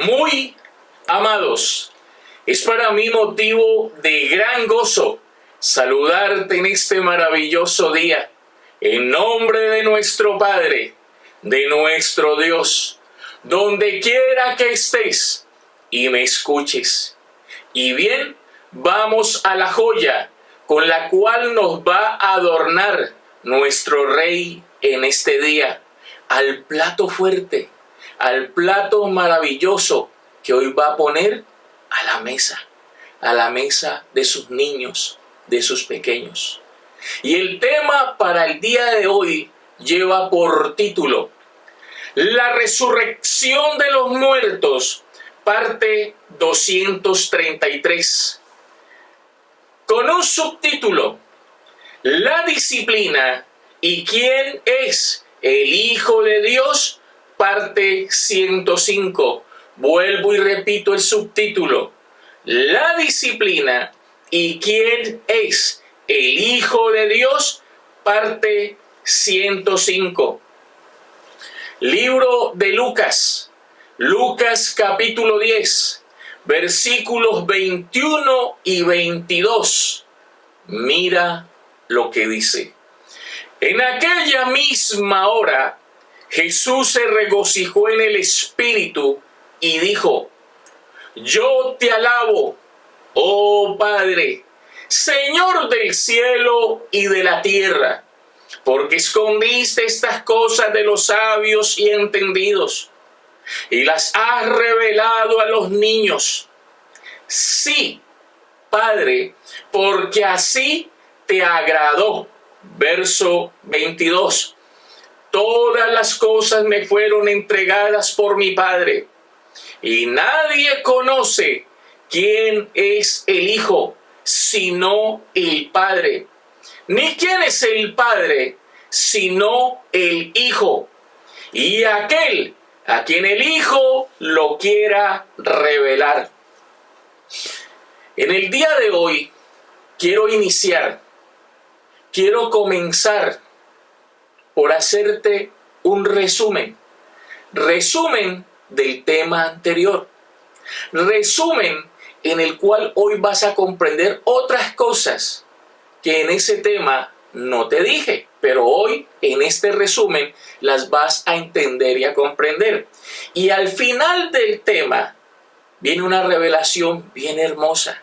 Muy amados, es para mí motivo de gran gozo saludarte en este maravilloso día, en nombre de nuestro Padre, de nuestro Dios, donde quiera que estés y me escuches. Y bien, vamos a la joya con la cual nos va a adornar nuestro Rey en este día, al plato fuerte, al plato maravilloso que hoy va a poner a la mesa de sus niños, de sus pequeños. Y el tema para el día de hoy lleva por título La resurrección de los muertos, parte 233, con un subtítulo: La disciplina y quién es el Hijo de Dios, parte 105. Vuelvo y repito el subtítulo: La disciplina y quién es el Hijo de Dios, parte 105. Libro de Lucas, Lucas capítulo 10, versículos 21 y 22. Mira lo que dice. En aquella misma hora, Jesús se regocijó en el Espíritu y dijo: Yo te alabo, oh Padre, Señor del cielo y de la tierra, porque escondiste estas cosas de los sabios y entendidos y las has revelado a los niños. Sí, Padre, porque así te agradó. Verso 22. Todas las cosas me fueron entregadas por mi Padre, y nadie conoce quién es el Hijo, sino el Padre, ni quién es el Padre, sino el Hijo, y aquel a quien el Hijo lo quiera revelar. En el día de hoy quiero comenzar por hacerte un resumen del tema anterior, resumen en el cual hoy vas a comprender otras cosas que en ese tema no te dije, pero hoy en este resumen las vas a entender y a comprender. Y al final del tema viene una revelación bien hermosa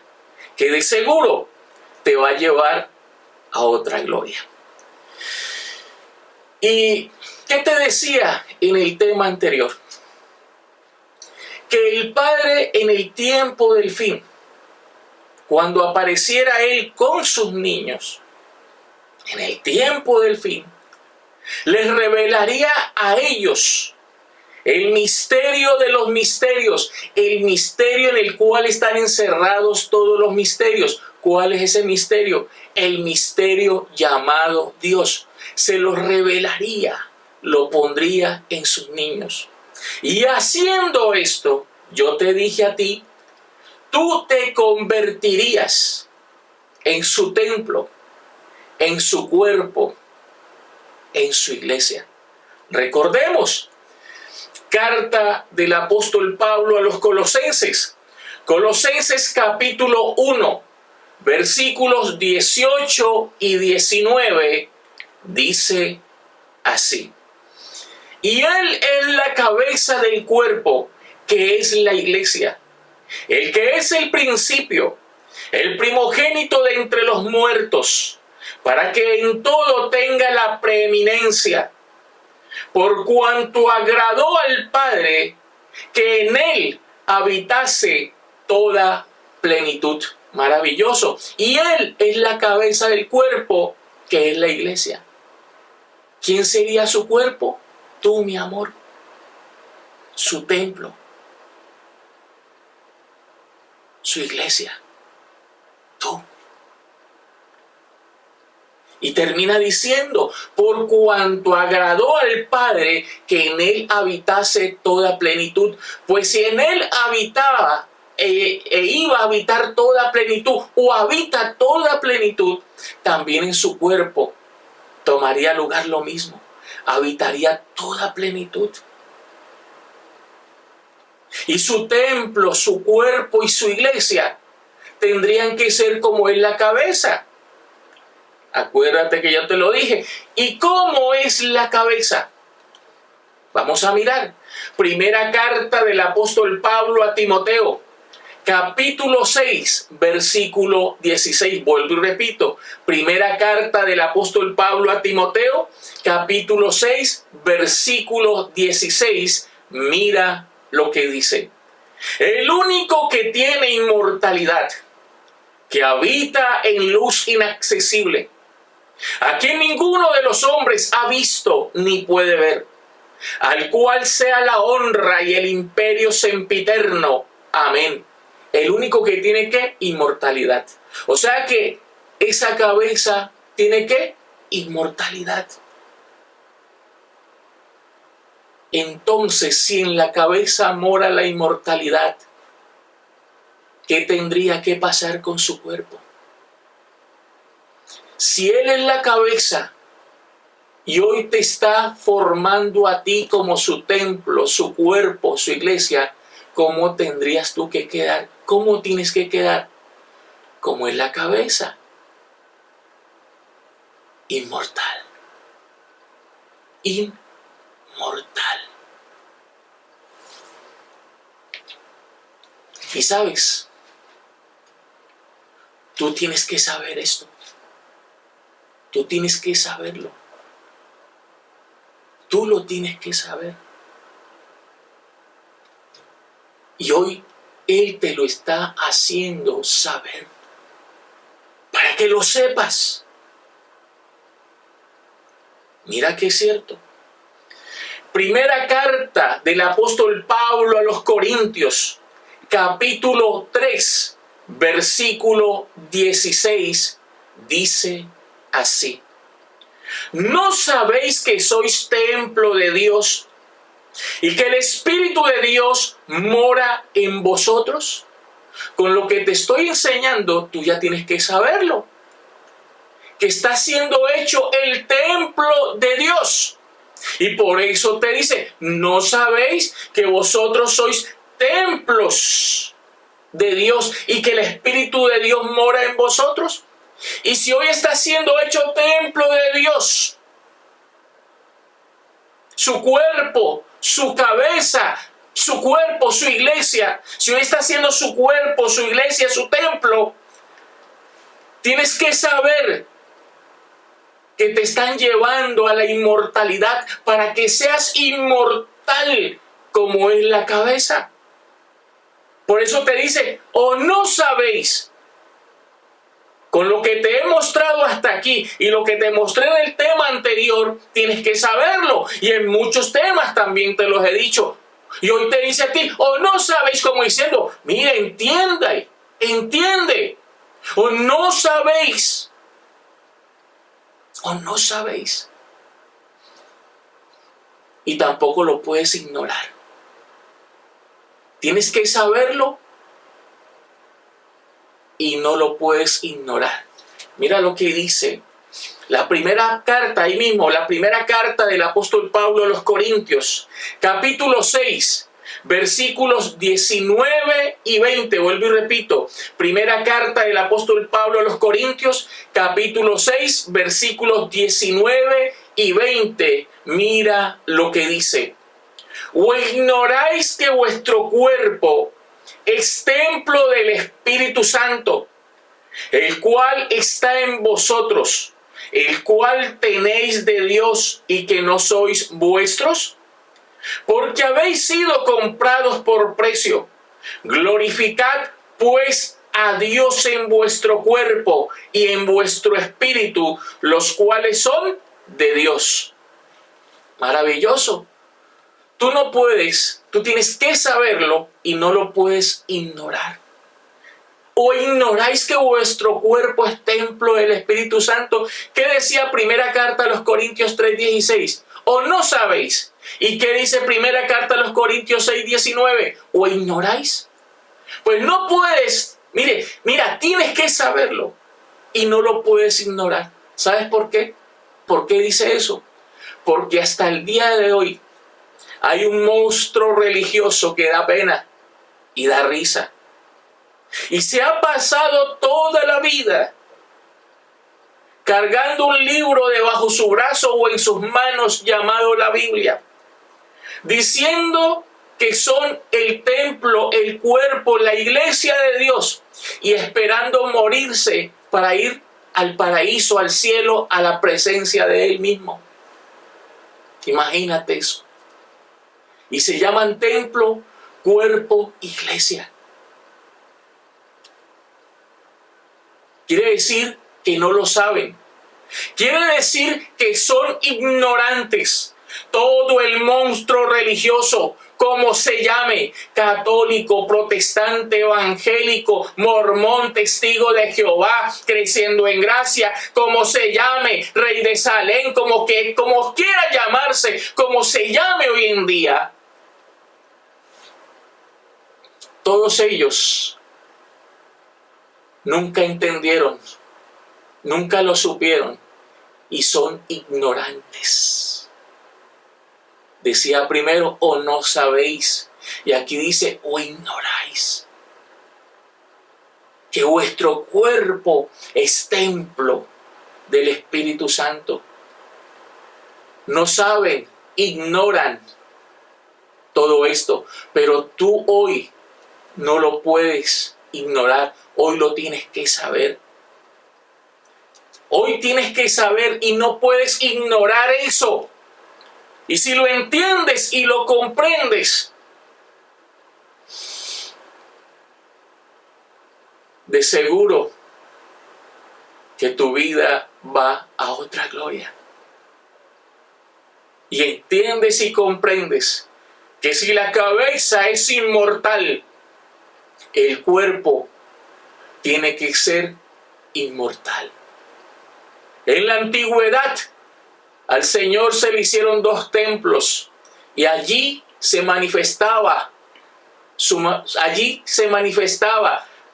que de seguro te va a llevar a otra gloria. ¿Y qué te decía en el tema anterior? Que el Padre en el tiempo del fin, cuando apareciera Él con sus niños, en el tiempo del fin, les revelaría a ellos el misterio de los misterios, el misterio en el cual están encerrados todos los misterios. ¿Cuál es ese misterio? El misterio llamado Dios. Se lo revelaría, lo pondría en sus niños. Y haciendo esto, yo te dije a ti, tú te convertirías en su templo, en su cuerpo, en su iglesia. Recordemos, carta del apóstol Pablo a los Colosenses. Colosenses capítulo 1, versículos 18 y 19, dice así: Y Él es la cabeza del cuerpo, que es la iglesia, el que es el principio, el primogénito de entre los muertos, para que en todo tenga la preeminencia, por cuanto agradó al Padre que en Él habitase toda plenitud. Maravilloso. Y Él es la cabeza del cuerpo, que es la iglesia. ¿Quién sería su cuerpo? Tú, mi amor. Su templo. Su iglesia. Tú. Y termina diciendo: por cuanto agradó al Padre que en Él habitase toda plenitud. Pues si en Él habitaba iba a habitar toda plenitud, o habita toda plenitud, también en su cuerpo tomaría lugar lo mismo. Habitaría toda plenitud. Y su templo, su cuerpo y su iglesia tendrían que ser como es la cabeza. Acuérdate que yo te lo dije. ¿Y cómo es la cabeza? Vamos a mirar. Primera carta del apóstol Pablo a Timoteo, capítulo 6, versículo 16. Vuelvo y repito. Primera carta del apóstol Pablo a Timoteo, capítulo 6, versículo 16. Mira lo que dice. El único que tiene inmortalidad, que habita en luz inaccesible, a quien ninguno de los hombres ha visto ni puede ver, al cual sea la honra y el imperio sempiterno. Amén. El único que tiene ¿qué? Inmortalidad. O sea que esa cabeza tiene ¿qué? Inmortalidad. Entonces, si en la cabeza mora la inmortalidad, ¿qué tendría que pasar con su cuerpo? Si Él es la cabeza y hoy te está formando a ti como su templo, su cuerpo, su iglesia, ¿cómo tendrías tú que quedar? ¿Cómo tienes que quedar? Como es la cabeza. Inmortal. Inmortal. Y sabes, tú tienes que saber esto. Tú tienes que saberlo. Tú lo tienes que saber. Y hoy Él te lo está haciendo saber. Para que lo sepas. Mira que es cierto. Primera carta del apóstol Pablo a los Corintios, capítulo 3, versículo 16, dice así. ¿No sabéis que sois templo de Dios y que el Espíritu de Dios mora en vosotros? Con lo que te estoy enseñando, tú ya tienes que saberlo. Que está siendo hecho el templo de Dios. Y por eso te dice, ¿no sabéis que vosotros sois templos de Dios y que el Espíritu de Dios mora en vosotros? Y si hoy está siendo hecho templo de Dios, su cuerpo, su cabeza, su cuerpo, su iglesia, si hoy está siendo su cuerpo, su iglesia, su templo, tienes que saber que te están llevando a la inmortalidad para que seas inmortal como es la cabeza. Por eso te dice, ¿o no sabéis? Con lo que te he mostrado hasta aquí y lo que te mostré en el tema anterior, tienes que saberlo. Y en muchos temas también te los he dicho. Y hoy te dice a ti, ¿o no sabéis? Como diciendo, mira, entiende. ¿O no sabéis? ¿O no sabéis? Y tampoco lo puedes ignorar. Tienes que saberlo y no lo puedes ignorar. Mira lo que dice la primera carta, ahí mismo, la primera carta del apóstol Pablo a los Corintios, capítulo 6, versículos 19 y 20. Vuelvo y repito, primera carta del apóstol Pablo a los Corintios, capítulo 6, versículos 19 y 20. Mira lo que dice. ¿O ignoráis que vuestro cuerpo es templo del Espíritu Santo, el cual está en vosotros, el cual tenéis de Dios y que no sois vuestros? Porque habéis sido comprados por precio. Glorificad pues a Dios en vuestro cuerpo y en vuestro espíritu, los cuales son de Dios. Maravilloso. Tú no puedes, tú tienes que saberlo y no lo puedes ignorar. ¿O ignoráis que vuestro cuerpo es templo del Espíritu Santo? ¿Qué decía primera carta a los Corintios 3:16? ¿O no sabéis? ¿Y qué dice primera carta a los Corintios 6:19? ¿O ignoráis? Pues no puedes, mira, tienes que saberlo y no lo puedes ignorar. ¿Sabes por qué? ¿Por qué dice eso? Porque hasta el día de hoy hay un monstruo religioso que da pena y da risa. Y se ha pasado toda la vida cargando un libro debajo su brazo o en sus manos llamado la Biblia, diciendo que son el templo, el cuerpo, la iglesia de Dios, y esperando morirse para ir al paraíso, al cielo, a la presencia de Él mismo. Imagínate eso. Y se llaman templo, cuerpo, iglesia. Quiere decir que no lo saben. Quiere decir que son ignorantes. Todo el monstruo religioso, como se llame, católico, protestante, evangélico, mormón, testigo de Jehová, creciendo en gracia, como se llame, rey de Salem, como quiera llamarse, como se llame hoy en día, todos ellos nunca entendieron, nunca lo supieron y son ignorantes. Decía primero, o no sabéis, y aquí dice, o ignoráis, que vuestro cuerpo es templo del Espíritu Santo. No saben, ignoran todo esto, pero tú hoy no lo puedes ignorar, hoy lo tienes que saber. Hoy tienes que saber y no puedes ignorar eso. Y si lo entiendes y lo comprendes, de seguro que tu vida va a otra gloria. Y entiendes y comprendes que si la cabeza es inmortal, el cuerpo tiene que ser inmortal. En la antigüedad, al Señor se le hicieron 2 templos y allí se manifestaba,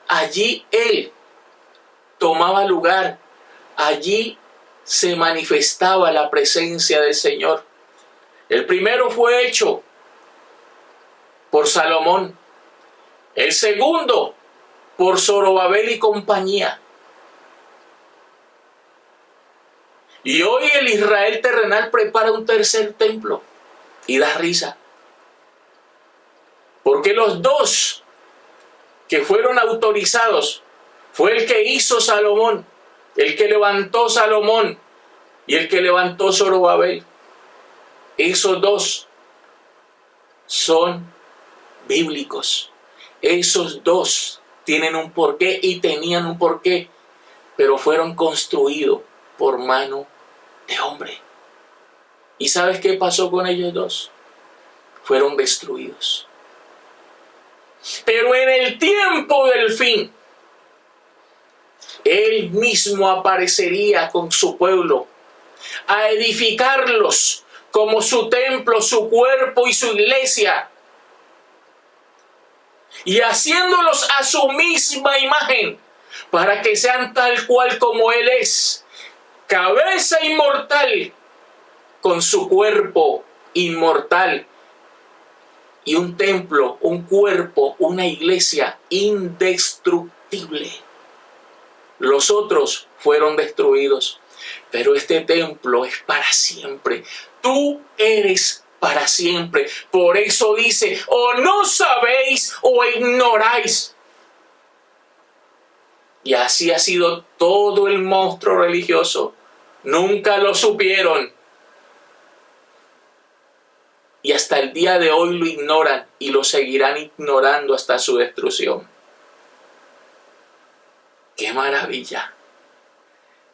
allí Él tomaba lugar, allí se manifestaba la presencia del Señor. El primero fue hecho por Salomón, el segundo por Zorobabel y compañía. Y hoy el Israel terrenal prepara un tercer templo y da risa. Porque los 2 que fueron autorizados fue el que hizo Salomón, el que levantó Salomón y el que levantó Zorobabel. Esos 2 son bíblicos. Esos 2 tienen un porqué y tenían un porqué, pero fueron construidos por mano de hombre. ¿Y sabes qué pasó con ellos 2? Fueron destruidos. Pero en el tiempo del fin, Él mismo aparecería con su pueblo a edificarlos como su templo, su cuerpo y su iglesia, y haciéndolos a su misma imagen, para que sean tal cual como Él es, cabeza inmortal, con su cuerpo inmortal, y un templo, un cuerpo, una iglesia indestructible. Los otros fueron destruidos, pero este templo es para siempre. Tú eres para siempre. Por eso dice, o no sabéis o ignoráis. Y así ha sido todo el monstruo religioso. Nunca lo supieron. Y hasta el día de hoy lo ignoran y lo seguirán ignorando hasta su destrucción. ¡Qué maravilla!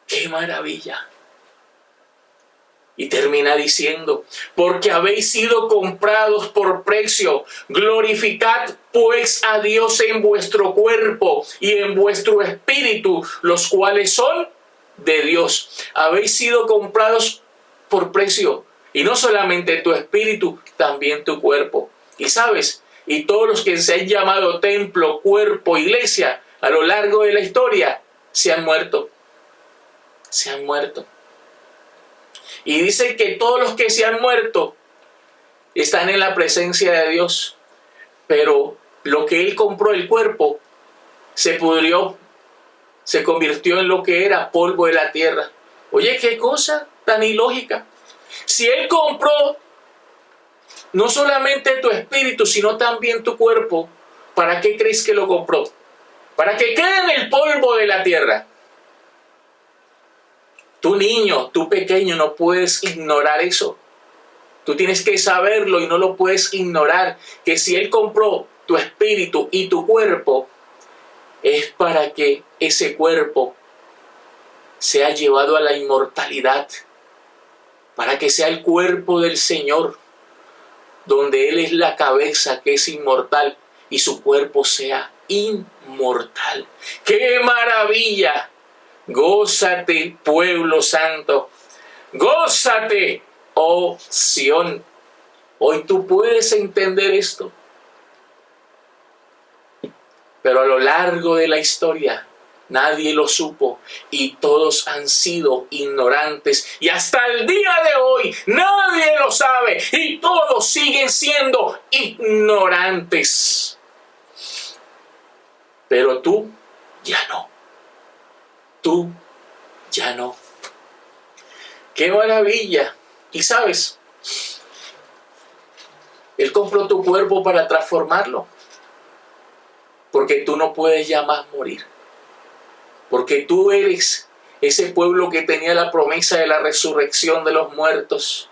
¡Qué maravilla! Y termina diciendo, porque habéis sido comprados por precio, glorificad pues a Dios en vuestro cuerpo y en vuestro espíritu, los cuales son de Dios. Habéis sido comprados por precio, y no solamente tu espíritu, también tu cuerpo. Y sabes, y todos los que se han llamado templo, cuerpo, iglesia, a lo largo de la historia, se han muerto. Se han muerto. Y dice que todos los que se han muerto están en la presencia de Dios, pero lo que Él compró, el cuerpo, se pudrió, se convirtió en lo que era polvo de la tierra. Oye, qué cosa tan ilógica. Si Él compró no solamente tu espíritu, sino también tu cuerpo, ¿para qué crees que lo compró? Para que quede en el polvo de la tierra. Tú niño, tú pequeño, no puedes ignorar eso. Tú tienes que saberlo y no lo puedes ignorar. Que si Él compró tu espíritu y tu cuerpo, es para que ese cuerpo sea llevado a la inmortalidad. Para que sea el cuerpo del Señor, donde Él es la cabeza que es inmortal y su cuerpo sea inmortal. ¡Qué maravilla! Gózate, pueblo santo. Gózate, oh Sión. Hoy tú puedes entender esto. Pero a lo largo de la historia nadie lo supo y todos han sido ignorantes. Y hasta el día de hoy nadie lo sabe y todos siguen siendo ignorantes. Pero tú ya no. Tú ya no. ¡Qué maravilla! Y sabes, Él compró tu cuerpo para transformarlo. Porque tú no puedes ya más morir. Porque tú eres ese pueblo que tenía la promesa de la resurrección de los muertos.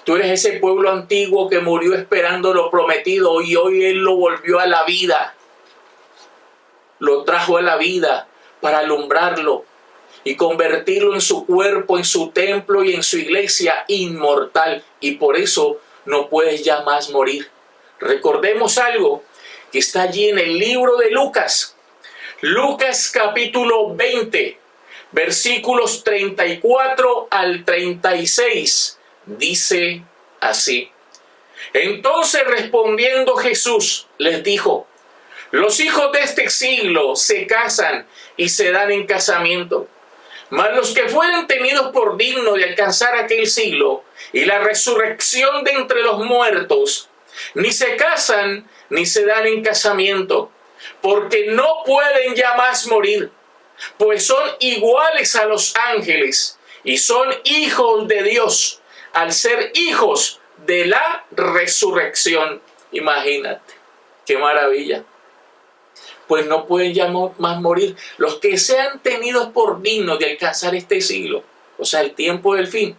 Tú eres ese pueblo antiguo que murió esperando lo prometido y hoy Él lo volvió a la vida. Lo trajo a la vida para alumbrarlo y convertirlo en su cuerpo, en su templo y en su iglesia inmortal. Y por eso no puedes ya más morir. Recordemos algo que está allí en el libro de Lucas. Lucas capítulo 20, versículos 34 al 36. Dice así. Entonces respondiendo Jesús les dijo: los hijos de este siglo se casan y se dan en casamiento, mas los que fueren tenidos por dignos de alcanzar aquel siglo y la resurrección de entre los muertos, ni se casan ni se dan en casamiento, porque no pueden ya más morir, pues son iguales a los ángeles y son hijos de Dios, al ser hijos de la resurrección. Imagínate, qué maravilla. Pues no pueden ya más morir. Los que sean tenidos por dignos de alcanzar este siglo, o sea, el tiempo del fin,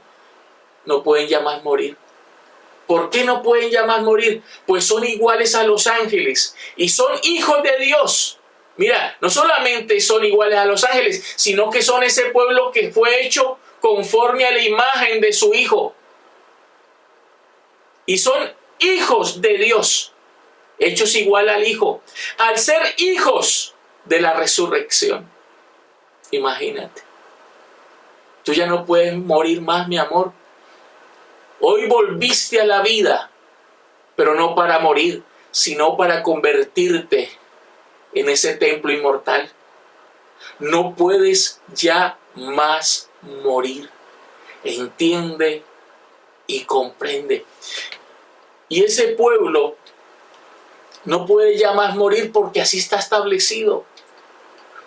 no pueden ya más morir. ¿Por qué no pueden ya más morir? Pues son iguales a los ángeles y son hijos de Dios. Mira, no solamente son iguales a los ángeles, sino que son ese pueblo que fue hecho conforme a la imagen de su Hijo. Y son hijos de Dios, hechos igual al Hijo, al ser hijos de la resurrección. Imagínate. Tú ya no puedes morir más, mi amor. Hoy volviste a la vida, pero no para morir, sino para convertirte en ese templo inmortal. No puedes ya más morir. Entiende y comprende. Y ese pueblo no puede ya más morir porque así está establecido.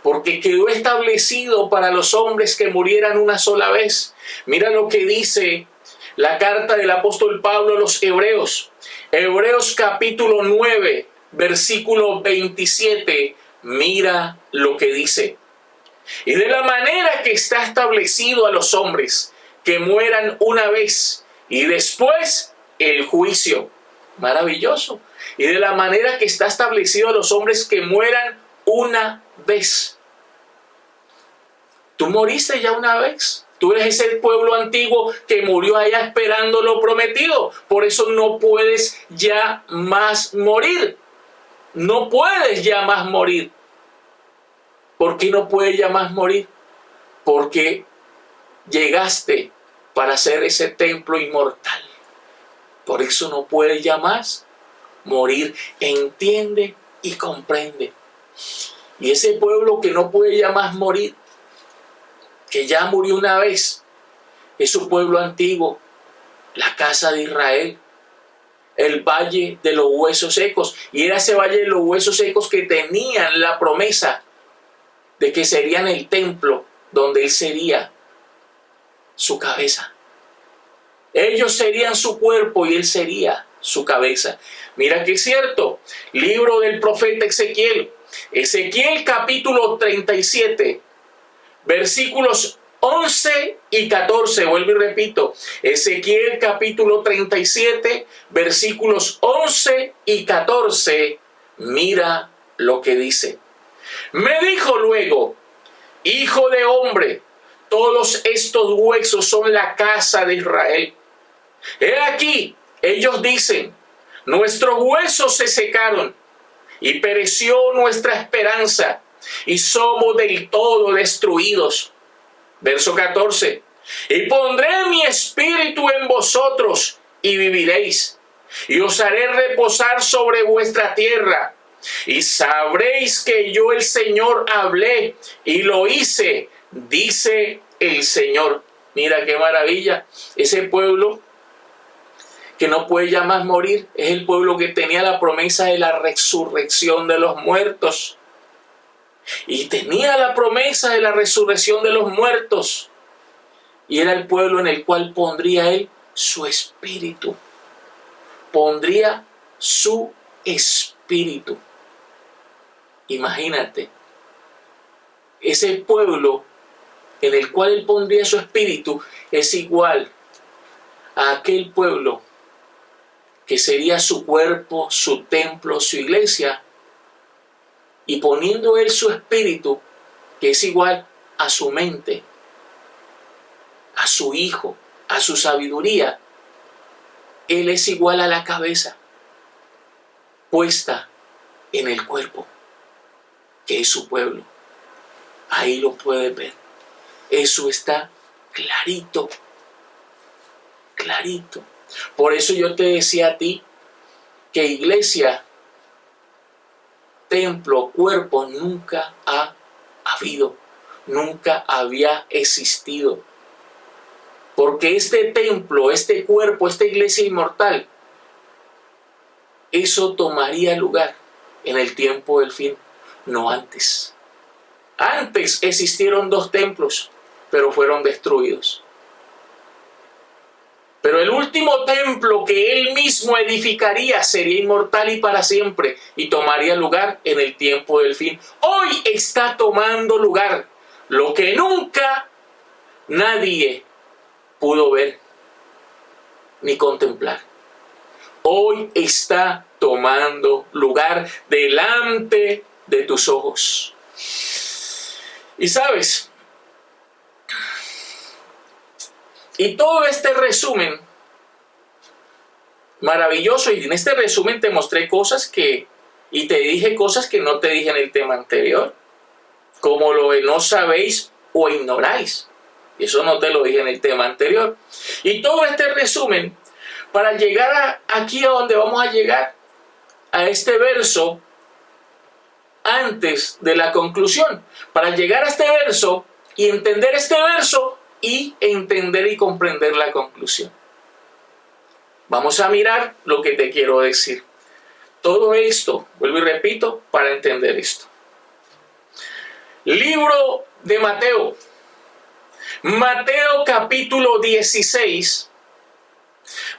Porque quedó establecido para los hombres que murieran una sola vez. Mira lo que dice la carta del apóstol Pablo a los Hebreos. Hebreos capítulo 9, versículo 27. Mira lo que dice. Y de la manera que está establecido a los hombres que mueran una vez y después el juicio. Maravilloso. Y de la manera que está establecido a los hombres que mueran una vez. Tú moriste ya una vez. Tú eres ese pueblo antiguo que murió allá esperando lo prometido. Por eso no puedes ya más morir. No puedes ya más morir. ¿Por qué no puedes ya más morir? Porque llegaste para ser ese templo inmortal. Por eso no puedes ya más morir. Entiende y comprende. Y ese pueblo que no puede ya más morir, que ya murió una vez, es su pueblo antiguo, la casa de Israel. el valle de los huesos secos. Y era ese valle de los huesos secos que tenían la promesa de que serían el templo donde Él sería su cabeza. Ellos serían su cuerpo y Él sería su cabeza. Mira que es cierto. Libro del profeta Ezequiel. Ezequiel capítulo 37, versículos 11 y 14. Vuelvo y repito. Ezequiel capítulo 37, versículos 11 y 14. Mira lo que dice. Me dijo luego: hijo de hombre, todos estos huesos son la casa de Israel. He aquí, ellos dicen: nuestros huesos se secaron y pereció nuestra esperanza y somos del todo destruidos. Verso 14. Y pondré mi espíritu en vosotros y viviréis, y os haré reposar sobre vuestra tierra, y sabréis que yo el Señor hablé y lo hice, dice el Señor. Mira qué maravilla. Ese pueblo que no puede ya más morir es el pueblo que tenía la promesa de la resurrección de los muertos. Y tenía la promesa de la resurrección de los muertos. Y era el pueblo en el cual pondría Él su espíritu. Pondría su espíritu. Imagínate. Ese pueblo en el cual Él pondría su espíritu es igual a aquel pueblo que sería su cuerpo, su templo, su iglesia, y poniendo Él su espíritu, que es igual a su mente, a su hijo, a su sabiduría, Él es igual a la cabeza puesta en el cuerpo, que es su pueblo. Ahí lo puedes ver. Eso está clarito, clarito. Por eso yo te decía a ti que iglesia, templo, cuerpo nunca ha habido, nunca había existido. Porque este templo, este cuerpo, esta iglesia inmortal, eso tomaría lugar en el tiempo del fin, no antes. Antes existieron 2 templos, pero fueron destruidos. Pero el último templo que Él mismo edificaría sería inmortal y para siempre, y tomaría lugar en el tiempo del fin. Hoy está tomando lugar lo que nunca nadie pudo ver ni contemplar. Hoy está tomando lugar delante de tus ojos. Y sabes, y todo este resumen maravilloso, y en este resumen te mostré cosas y te dije cosas que no te dije en el tema anterior, como lo de no sabéis o ignoráis. Eso no te lo dije en el tema anterior. Y todo este resumen, para llegar aquí a donde vamos a llegar, a este verso, antes de la conclusión, para llegar a este verso y entender este verso y entender y comprender la conclusión. Vamos a mirar lo que te quiero decir. Todo esto, vuelvo y repito, para entender esto. Libro de Mateo. Mateo capítulo 16,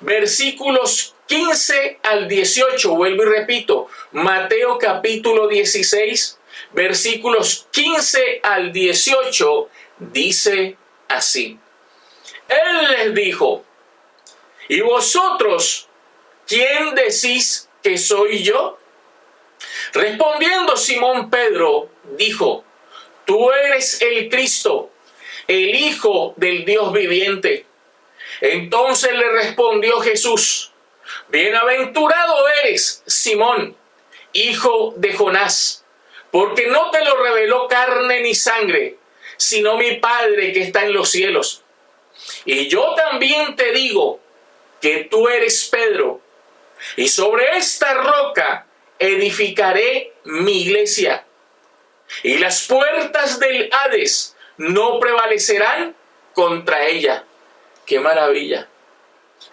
versículos 15 al 18. Vuelvo y repito. Mateo capítulo 16, versículos 15 al 18, dice así. Él les dijo: ¿y vosotros quién decís que soy yo? Respondiendo Simón Pedro, dijo: tú eres el Cristo, el Hijo del Dios viviente. Entonces le respondió Jesús: bienaventurado eres, Simón, hijo de Jonás, porque no te lo reveló carne ni sangre, sino mi Padre que está en los cielos. Y yo también te digo que tú eres Pedro, y sobre esta roca edificaré mi iglesia, y las puertas del Hades no prevalecerán contra ella. ¡Qué maravilla!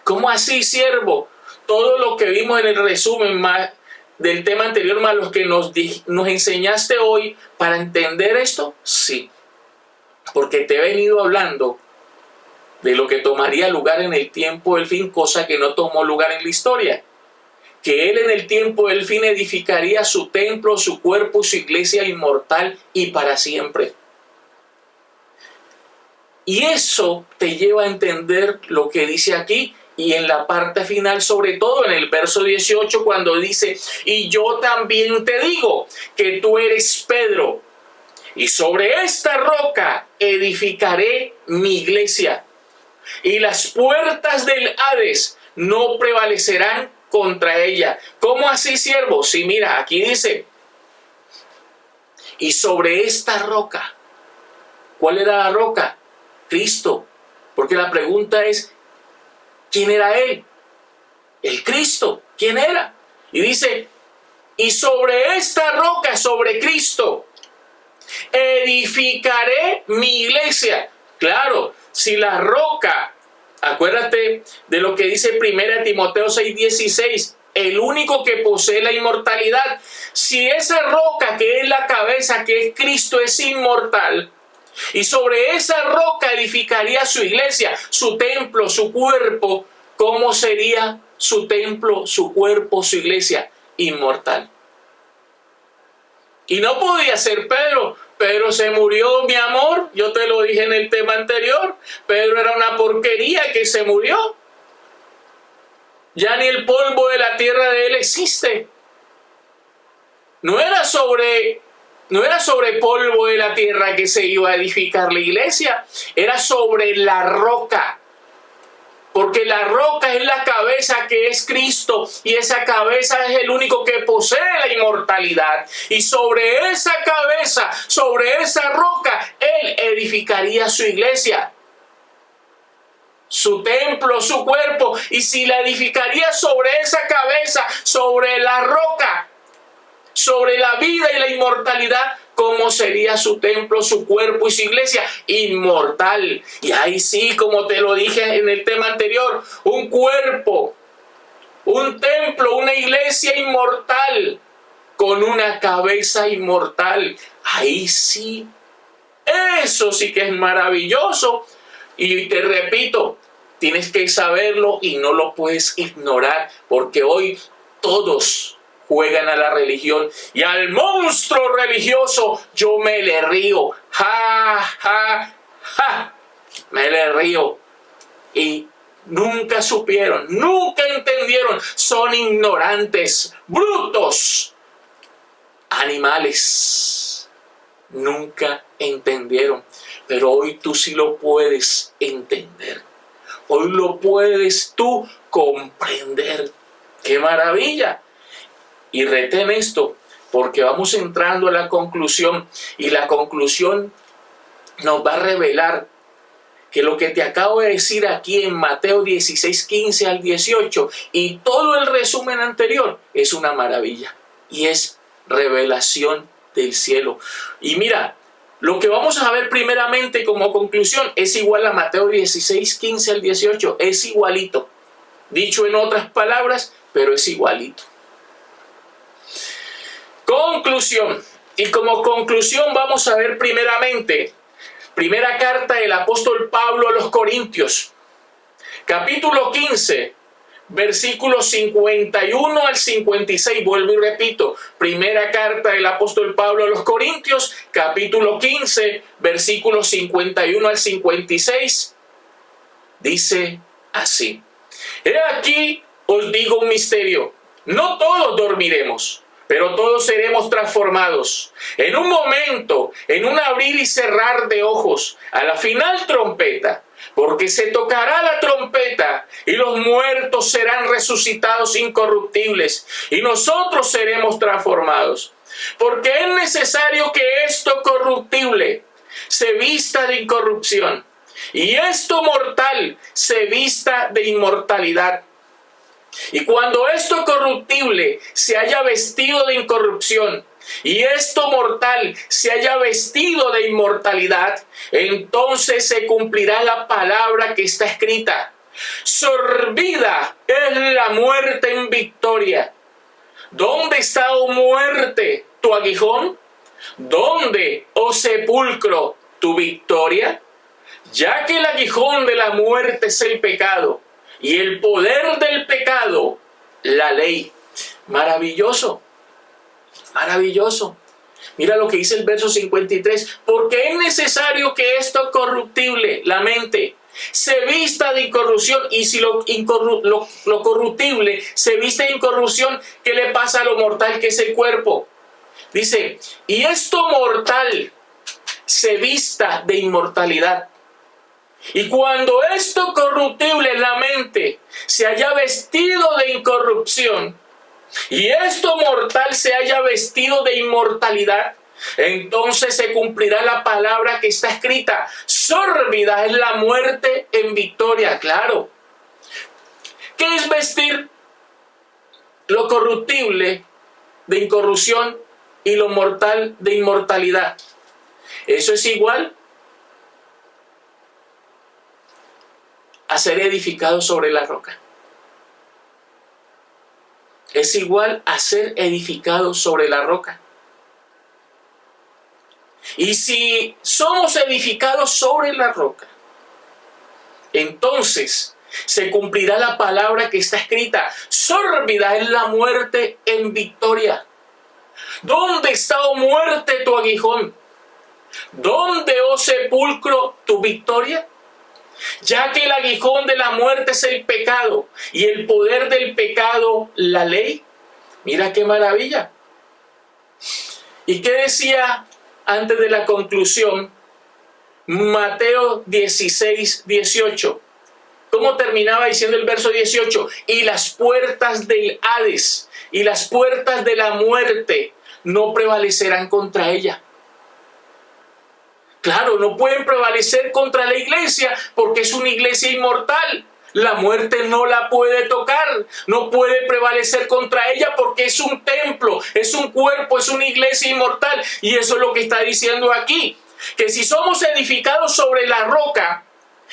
¿Cómo así, siervo? todo lo que vimos en el resumen más del tema anterior, más los que nos enseñaste hoy, para entender esto? Sí, porque te he venido hablando de lo que tomaría lugar en el tiempo del fin, cosa que no tomó lugar en la historia. Que Él en el tiempo del fin edificaría su templo, su cuerpo, su iglesia inmortal y para siempre. Y eso te lleva a entender lo que dice aquí y en la parte final, sobre todo en el verso 18, cuando dice: y yo también te digo que tú eres Pedro, y sobre esta roca edificaré mi iglesia, y las puertas del Hades no prevalecerán contra ella. ¿Cómo así, siervo? Sí, mira, aquí dice: y sobre esta roca. ¿Cuál era la roca? Cristo. Porque la pregunta es: ¿quién era Él? El Cristo. ¿Quién era? Y dice: y sobre esta roca, sobre Cristo, edificaré mi iglesia. Claro, si la roca, acuérdate de lo que dice 1 Timoteo 6:16, el único que posee la inmortalidad. Si esa roca que es la cabeza, que es Cristo, es inmortal, y sobre esa roca edificaría su iglesia, su templo, su cuerpo, ¿cómo sería su templo, su cuerpo, su iglesia? Inmortal. Y no podía ser Pedro. Pedro se murió, mi amor. Yo te lo dije en el tema anterior. Pedro era una porquería que se murió. Ya ni el polvo de la tierra de él existe. No era sobre polvo de la tierra que se iba a edificar la iglesia. Era sobre la roca. Porque la roca es la cabeza, que es Cristo, y esa cabeza es el único que posee la inmortalidad. Y sobre esa cabeza, sobre esa roca, Él edificaría su iglesia, su templo, su cuerpo. Y si la edificaría sobre esa cabeza, sobre la roca, sobre la vida y la inmortalidad, ¿cómo sería su templo, su cuerpo y su iglesia? Inmortal. Y ahí sí, como te lo dije en el tema anterior, un cuerpo, un templo, una iglesia inmortal, con una cabeza inmortal. Ahí sí, eso sí que es maravilloso. Y te repito, tienes que saberlo y no lo puedes ignorar, porque hoy todos juegan a la religión y al monstruo religioso yo me le río. Ja, ja, ja. Me le río. Y nunca supieron, nunca entendieron. Son ignorantes, brutos, animales. Nunca entendieron. Pero hoy tú sí lo puedes entender. Hoy lo puedes tú comprender. ¡Qué maravilla! Y retén esto, porque vamos entrando a la conclusión, y la conclusión nos va a revelar que lo que te acabo de decir aquí en Mateo 16, 15 al 18 y todo el resumen anterior es una maravilla, y es revelación del cielo. Y mira, lo que vamos a ver primeramente como conclusión es igual a Mateo 16, 15 al 18, es igualito, dicho en otras palabras, pero es igualito. Conclusión. Y como conclusión vamos a ver primeramente, primera carta del apóstol Pablo a los Corintios, capítulo 15, versículos 51 al 56. Vuelvo y repito, primera carta del apóstol Pablo a los Corintios, capítulo 15, versículos 51 al 56. Dice así: he aquí os digo un misterio, no todos dormiremos, pero todos seremos transformados en un momento, en un abrir y cerrar de ojos, a la final trompeta, porque se tocará la trompeta y los muertos serán resucitados incorruptibles y nosotros seremos transformados. Porque es necesario que esto corruptible se vista de incorrupción y esto mortal se vista de inmortalidad. Y cuando esto corruptible se haya vestido de incorrupción y esto mortal se haya vestido de inmortalidad, entonces se cumplirá la palabra que está escrita: Sorbida es la muerte en victoria. ¿Dónde está, oh muerte, tu aguijón? ¿Dónde, oh sepulcro, tu victoria? Ya que el aguijón de la muerte es el pecado y el poder del pecado, la ley. Maravilloso, maravilloso. Mira lo que dice el verso 53. Porque es necesario que esto corruptible, la mente, se vista de incorrupción. Y si lo corruptible se viste de incorrupción, ¿qué le pasa a lo mortal que es el cuerpo? Dice, y esto mortal se vista de inmortalidad. Y cuando esto corruptible, la mente, se haya vestido de incorrupción, y esto mortal se haya vestido de inmortalidad, entonces se cumplirá la palabra que está escrita: sórbida es la muerte en victoria. Claro. ¿Qué es vestir lo corruptible de incorrupción y lo mortal de inmortalidad? Eso es igual a ser edificado sobre la roca. Es igual a ser edificado sobre la roca. Y si somos edificados sobre la roca, entonces se cumplirá la palabra que está escrita: sórbida es la muerte en victoria. ¿Dónde está, oh muerte, tu aguijón? ¿Dónde, oh sepulcro, tu victoria? Ya que el aguijón de la muerte es el pecado y el poder del pecado, la ley. Mira qué maravilla. ¿Y qué decía antes de la conclusión Mateo 16, 18? ¿Cómo terminaba diciendo el verso 18? Y las puertas del Hades y las puertas de la muerte no prevalecerán contra ella. Claro, no pueden prevalecer contra la iglesia porque es una iglesia inmortal. La muerte no la puede tocar, no puede prevalecer contra ella porque es un templo, es un cuerpo, es una iglesia inmortal. Y eso es lo que está diciendo aquí, que si somos edificados sobre la roca,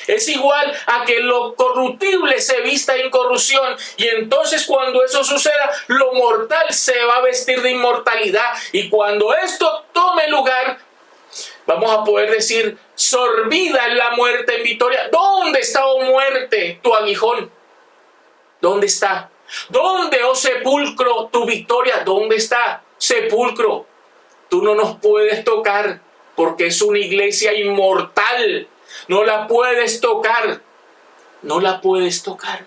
es igual a que lo corruptible se vista de incorrupción, y entonces cuando eso suceda, lo mortal se va a vestir de inmortalidad. Y cuando esto tome lugar, vamos a poder decir: sorbida es la muerte en victoria. ¿Dónde está, oh muerte, tu aguijón? ¿Dónde está? ¿Dónde, oh sepulcro, tu victoria? ¿Dónde está, sepulcro? Tú no nos puedes tocar porque es una iglesia inmortal. No la puedes tocar. No la puedes tocar.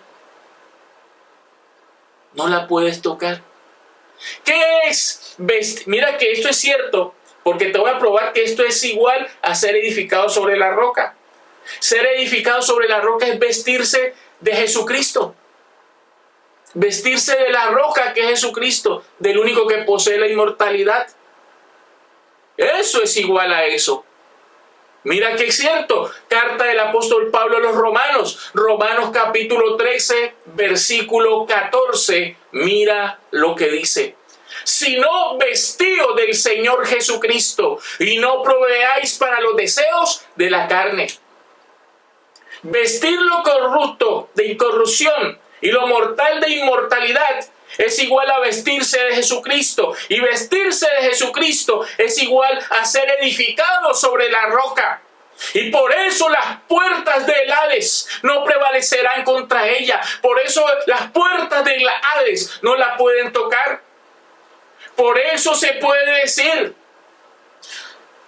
No la puedes tocar. ¿Qué es? Mira que esto es cierto, porque te voy a probar que esto es igual a ser edificado sobre la roca. Ser edificado sobre la roca es vestirse de Jesucristo. Vestirse de la roca que es Jesucristo, del único que posee la inmortalidad. Eso es igual a eso. Mira que es cierto. Carta del apóstol Pablo a los Romanos. Romanos capítulo 13, versículo 14. Mira lo que dice: sino vestido del Señor Jesucristo, y no proveáis para los deseos de la carne. Vestir lo corrupto de incorrupción y lo mortal de inmortalidad es igual a vestirse de Jesucristo. Y vestirse de Jesucristo es igual a ser edificado sobre la roca. Y por eso las puertas del Hades no prevalecerán contra ella. Por eso las puertas del Hades no la pueden tocar. Por eso se puede decir: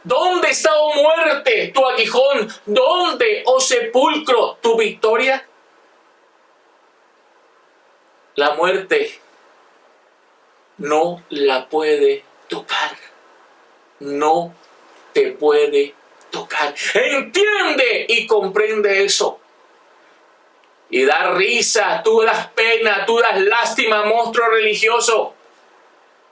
¿dónde está, oh muerte, tu aguijón? ¿Dónde, oh sepulcro, tu victoria? La muerte no la puede tocar. No te puede tocar. Entiende y comprende eso. Y da risa, tú das pena, tú das lástima, monstruo religioso.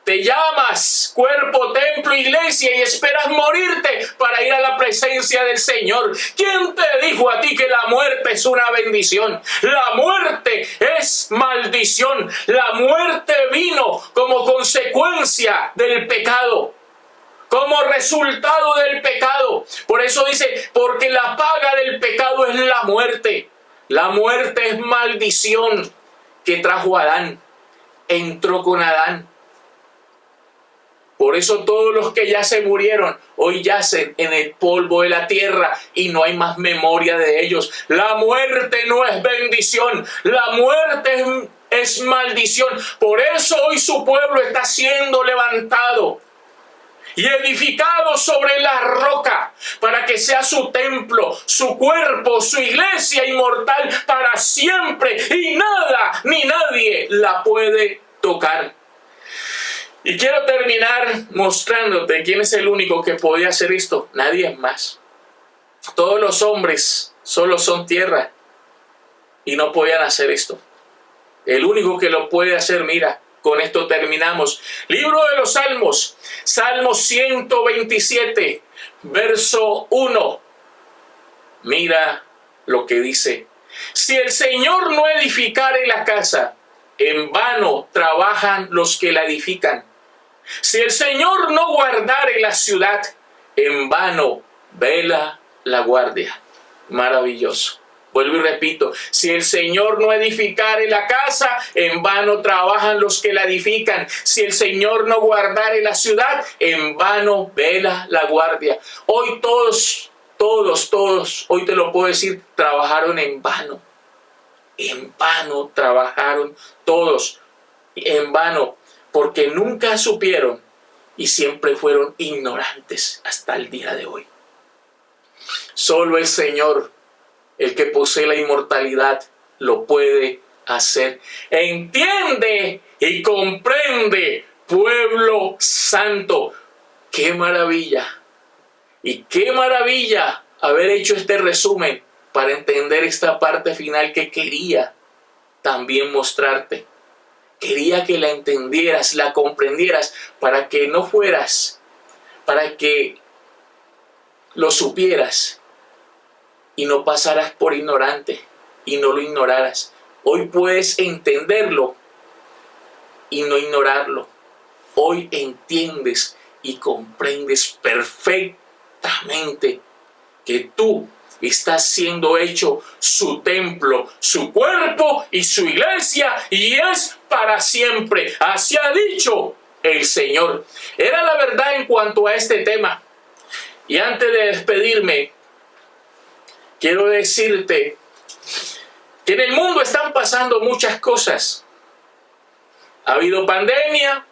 Te llamas cuerpo, templo, iglesia y esperas morirte para ir a la presencia del Señor. ¿Quién te dijo a ti que la muerte es una bendición? La muerte es maldición. La muerte vino como consecuencia del pecado, como resultado del pecado. Por eso dice: porque la paga del pecado es la muerte. La muerte es maldición que trajo Adán. Entró con Adán. Por eso todos los que ya se murieron hoy yacen en el polvo de la tierra y no hay más memoria de ellos. La muerte no es bendición, la muerte es maldición. Por eso hoy su pueblo está siendo levantado y edificado sobre la roca para que sea su templo, su cuerpo, su iglesia inmortal para siempre y nada ni nadie la puede tocar. Y quiero terminar mostrándote quién es el único que podía hacer esto. Nadie más. Todos los hombres solo son tierra y no podían hacer esto. El único que lo puede hacer, mira, con esto terminamos. Libro de los Salmos, Salmo 127, verso 1. Mira lo que dice. Si el Señor no edificare la casa, en vano trabajan los que la edifican. Si el Señor no guardare la ciudad, en vano vela la guardia. Maravilloso. Vuelvo y repito, si el Señor no edificare la casa, en vano trabajan los que la edifican. Si el Señor no guardare la ciudad, en vano vela la guardia. Hoy todos, hoy te lo puedo decir, trabajaron en vano. En vano trabajaron todos, en vano, porque nunca supieron y siempre fueron ignorantes hasta el día de hoy. Solo el Señor, el que posee la inmortalidad, lo puede hacer. Entiende y comprende, pueblo santo. ¡Qué maravilla! Y qué maravilla haber hecho este resumen para entender esta parte final que quería también mostrarte. Quería que la entendieras, la comprendieras, para que no fueras, para que lo supieras y no pasaras por ignorante y no lo ignoraras. Hoy puedes entenderlo y no ignorarlo. Hoy entiendes y comprendes perfectamente que tú estás siendo hecho su templo, su cuerpo y su iglesia, y es para siempre. Así ha dicho el Señor. Era la verdad en cuanto a este tema. Y antes de despedirme, quiero decirte que en el mundo están pasando muchas cosas. Ha habido pandemia,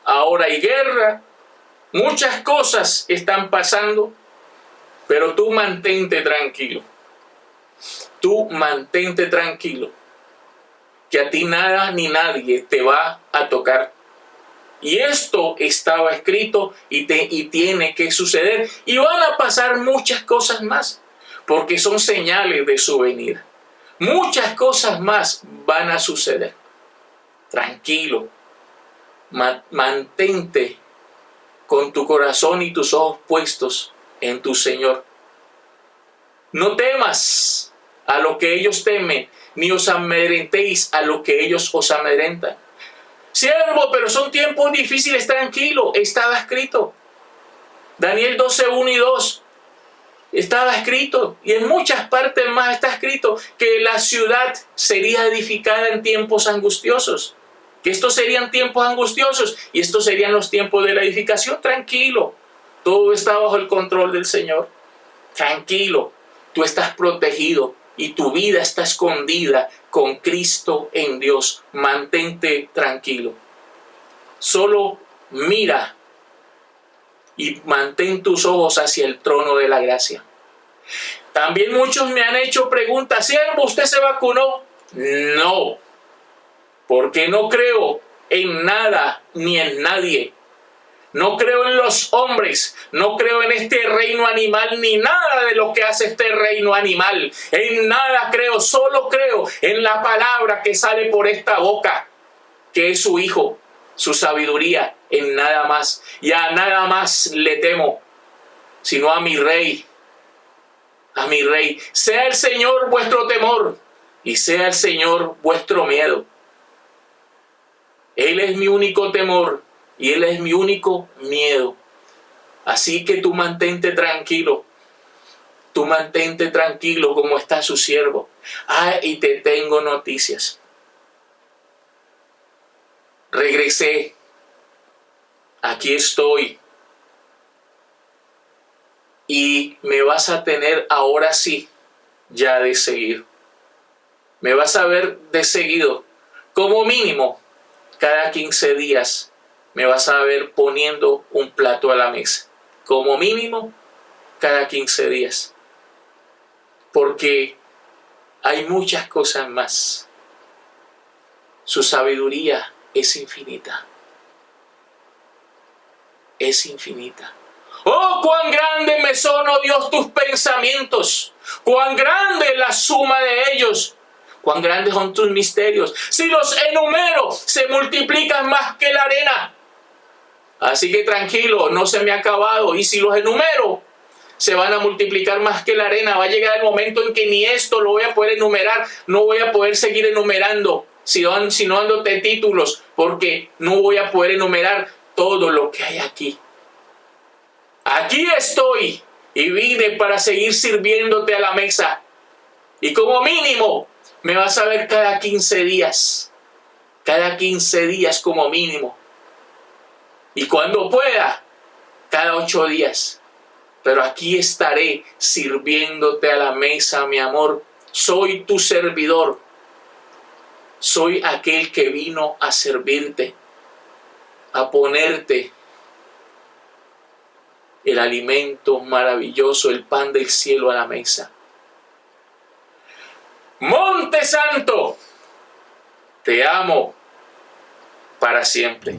ahora hay guerra, muchas cosas están pasando. Pero tú mantente tranquilo. Tú mantente tranquilo. Que a ti nada ni nadie te va a tocar. Y esto estaba escrito y tiene que suceder. Y van a pasar muchas cosas más. Porque son señales de su venida. Muchas cosas más van a suceder. Tranquilo. Mantente con tu corazón y tus ojos puestos en tu Señor. No temas a lo que ellos temen, ni os amedrentéis a lo que ellos os amedrentan. Siervo, pero son tiempos difíciles, tranquilo, estaba escrito. Daniel 12, 1 y 2, estaba escrito, y en muchas partes más está escrito que la ciudad sería edificada en tiempos angustiosos. Que estos serían tiempos angustiosos, y estos serían los tiempos de la edificación. Tranquilo, todo está bajo el control del Señor. Tranquilo, tú estás protegido y tu vida está escondida con Cristo en Dios. Mantente tranquilo. Solo mira y mantén tus ojos hacia el trono de la gracia. También muchos me han hecho preguntas: ¿siervo, usted se vacunó? No, porque no creo en nada ni en nadie. No creo en los hombres, no creo en este reino animal, ni nada de lo que hace este reino animal. En nada creo, solo creo en la palabra que sale por esta boca, que es su Hijo, su sabiduría, en nada más. Y a nada más le temo, sino a mi Rey. A mi Rey. Sea el Señor vuestro temor y sea el Señor vuestro miedo. Él es mi único temor. Y Él es mi único miedo. Así que tú mantente tranquilo. Tú mantente tranquilo como está su siervo. Y te tengo noticias. Regresé. Aquí estoy. Y me vas a tener ahora sí ya de seguir. Me vas a ver de seguido. Como mínimo, cada 15 días me vas a ver poniendo un plato a la mesa. Como mínimo, cada 15 días. Porque hay muchas cosas más. Su sabiduría es infinita. Es infinita. Oh, cuán grande me son, oh Dios, tus pensamientos. Cuán grande es la suma de ellos. Cuán grandes son tus misterios. Si los enumero, se multiplican más que la arena. Así que tranquilo, no se me ha acabado. Y si los enumero, se van a multiplicar más que la arena. Va a llegar el momento en que ni esto lo voy a poder enumerar. No voy a poder seguir enumerando si no ando de títulos, porque no voy a poder enumerar todo lo que hay aquí. Aquí estoy y vine para seguir sirviéndote a la mesa. Y como mínimo me vas a ver cada 15 días. Cada 15 días como mínimo. Y cuando pueda, cada 8 días. Pero aquí estaré sirviéndote a la mesa, mi amor. Soy tu servidor. Soy aquel que vino a servirte, a ponerte el alimento maravilloso, el pan del cielo a la mesa. Monte Santo, te amo para siempre.